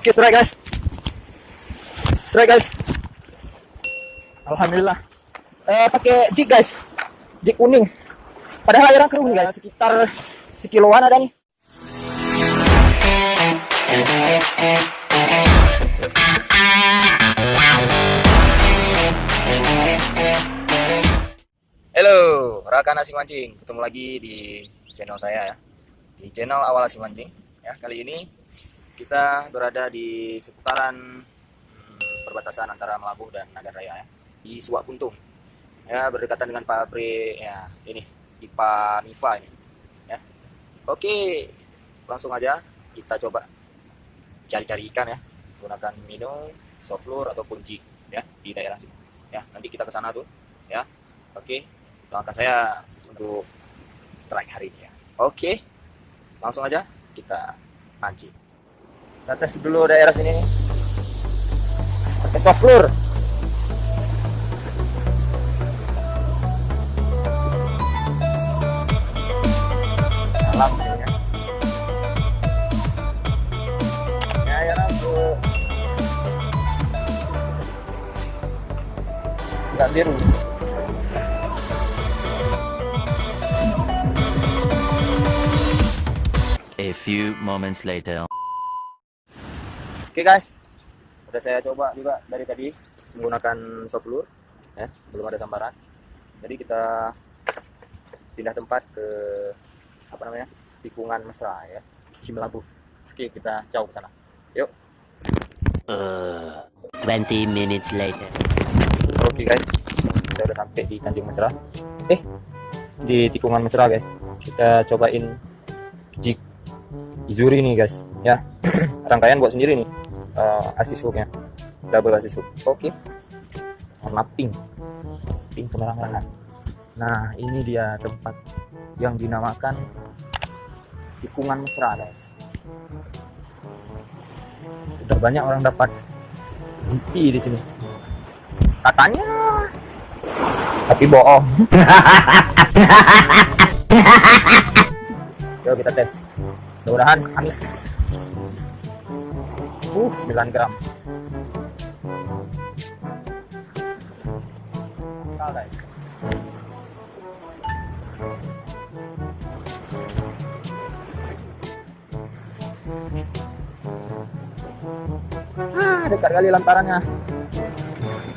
Oke, strike guys. Strike guys. Alhamdulillah. Pakai jig guys. Jig kuning. Padahal airnya keruh nih guys. Sekitar sekiloan ada nih. Halo, rekan asing mancing. Ketemu lagi di channel saya ya. Di channel Awal Asing Mancing. Ya, kali ini kita berada di seputaran perbatasan antara Melabuh dan Nagan Raya ya. Di Suak Kuntung. Ya, berdekatan dengan pabrik ya, ini IPA Niva ini. Ya. Oke, langsung aja kita coba cari-cari ikan ya. Gunakan minnow, soft lure ataupun jig ya di daerah sini. Ya, nanti kita ke sana tuh ya. Oke, doakan saya untuk strike hari ini ya. Oke, langsung aja kita pancing. Kita tes dulu daerah sini nih. Pakai soft lure. Dalam sini ya. Ya rambut. Enggak biru. A few moments later. Oke guys, udah saya coba juga dari tadi menggunakan soft lure ya, belum ada sambaran. Jadi kita pindah tempat ke apa namanya, tikungan mesra ya, di Melabuh. Oke, kita jauh ke sana. Yuk. 20 minutes later. Oke guys, kita udah sampai di Tanjung Mesra. Di tikungan mesra guys. Kita cobain jig Izuri nih guys ya. Rangkaian buat sendiri nih. Assist hooknya double assist hook. Oke, warna pink kemerahan. Nah, ini dia tempat yang dinamakan tikungan mesra guys. Udah banyak orang dapat GT di sini katanya, tapi bohong. Yuk kita tes, mudah-mudahan amis. 9 gram. Nah, guys. Dekat kali lantarannya.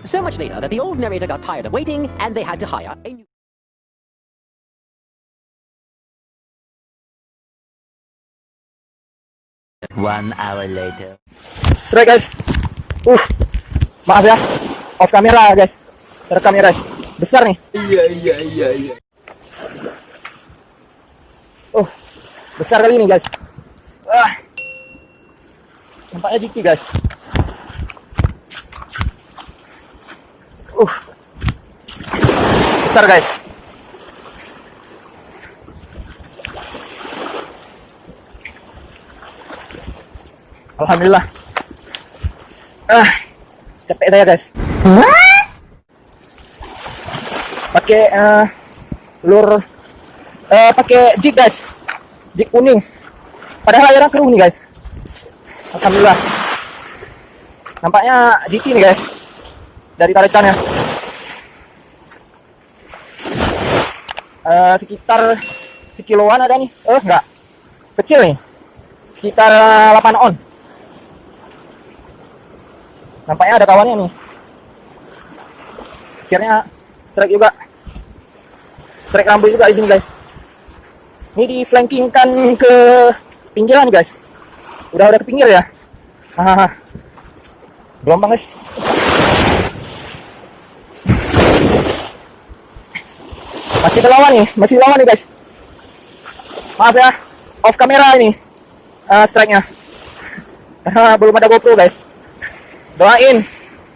So much later that the old narrator got tired of waiting and they had to hire a new... One hour later. Strike guys. Maaf ya, off kamera guys. Rekam ya guys. Besar nih. Iya. Besar kali ini guys. Nampaknya GT guys. Besar guys. Alhamdulillah. Capek saya guys. Pakai lure, pakai jig guys, jig kuning. Padahal airnya keruh nih guys. Alhamdulillah. Nampaknya GT nih guys. Dari tarikannya. Sekitar sekiloan ada nih. Enggak. Kecil nih. Sekitar 8 on. Nampaknya ada kawannya nih. Akhirnya strike juga. Strike rambut juga di sini guys. Ini di flankingkan ke pinggiran nih guys. Udah ke pinggir ya. Gelombang guys. Masih lawan nih guys. Maaf ya, off kamera ini strike-nya. Belum ada GoPro guys. Doain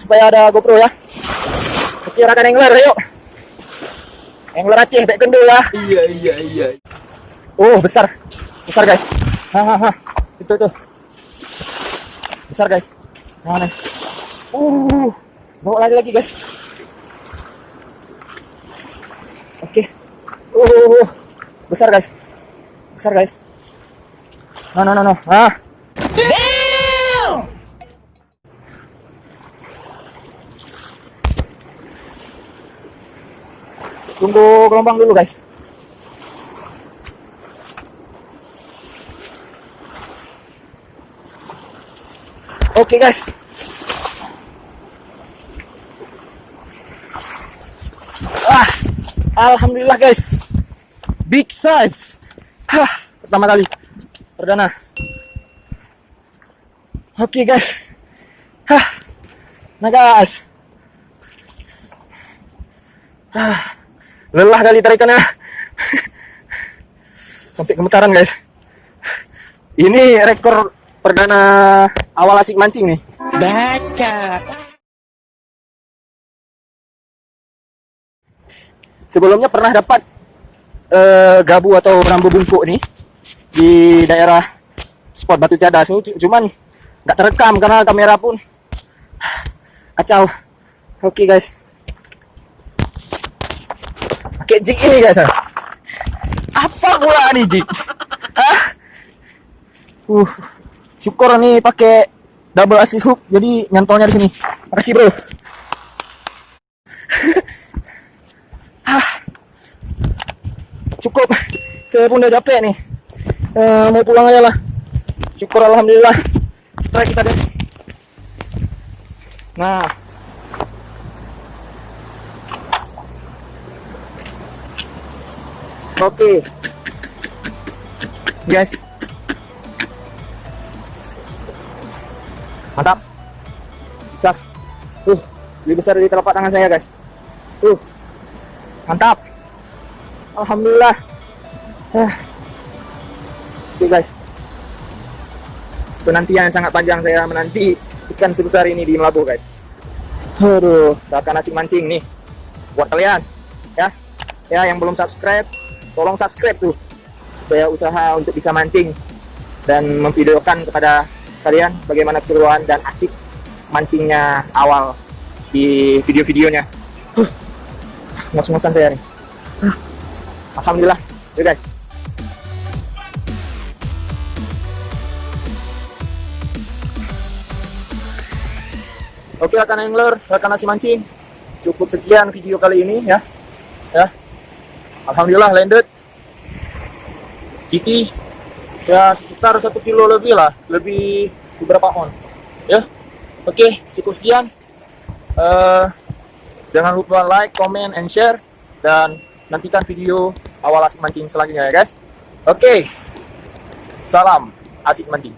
supaya ada GoPro ya. Oke, rekan angler, yuk. Angler Aceh, baik kendul ya. Iya. Besar guys. Itu. Besar guys. Mana? Bawa lagi guys. Oke. Besar guys. No. Tunggu gelombang dulu guys. Oke guys. Wah, alhamdulillah guys. Big size. Hah, pertama kali. Perdana. Oke guys. Hah. Nah guys. Lelah kali tarikannya. Sampai gemetaran guys. Ini rekor perdana awal asik mancing nih. Sebelumnya pernah dapat gabu atau rambu bungkuk nih di daerah spot Batu Cadas, cuman nggak terekam karena kamera pun kacau. Oke guys, pakai jig ini guys. Apa pula nih jig? Syukur nih pakai double assist hook, jadi nyantolnya di sini. Makasih bro. Cukup, saya pun udah capek nih. Mau pulang aja lah. Syukur alhamdulillah. Strike kita guys. Nah, oke guys, mantap, besar, lebih besar dari telapak tangan saya guys. Mantap, alhamdulillah. Oke guys, penantian sangat panjang saya menanti ikan sebesar ini di Melabuh guys. Rakan asik mancing nih buat kalian ya yang belum subscribe, tolong subscribe tuh. Saya usaha untuk bisa mancing dan memvideokan kepada kalian bagaimana keseruan dan asik mancingnya awal di video-videonya. Ngos-ngosan saya nih. Alhamdulillah, yuk guys. Oke rekan angler, rekan asik mancing, cukup sekian video kali ini ya. Alhamdulillah landed GT ya sekitar 1 kilo lebih lah, lebih beberapa on ya. Oke, cukup sekian. Jangan lupa like, comment, and share, dan nantikan video awal asik mancing selanjutnya ya guys. Oke, salam asik mancing.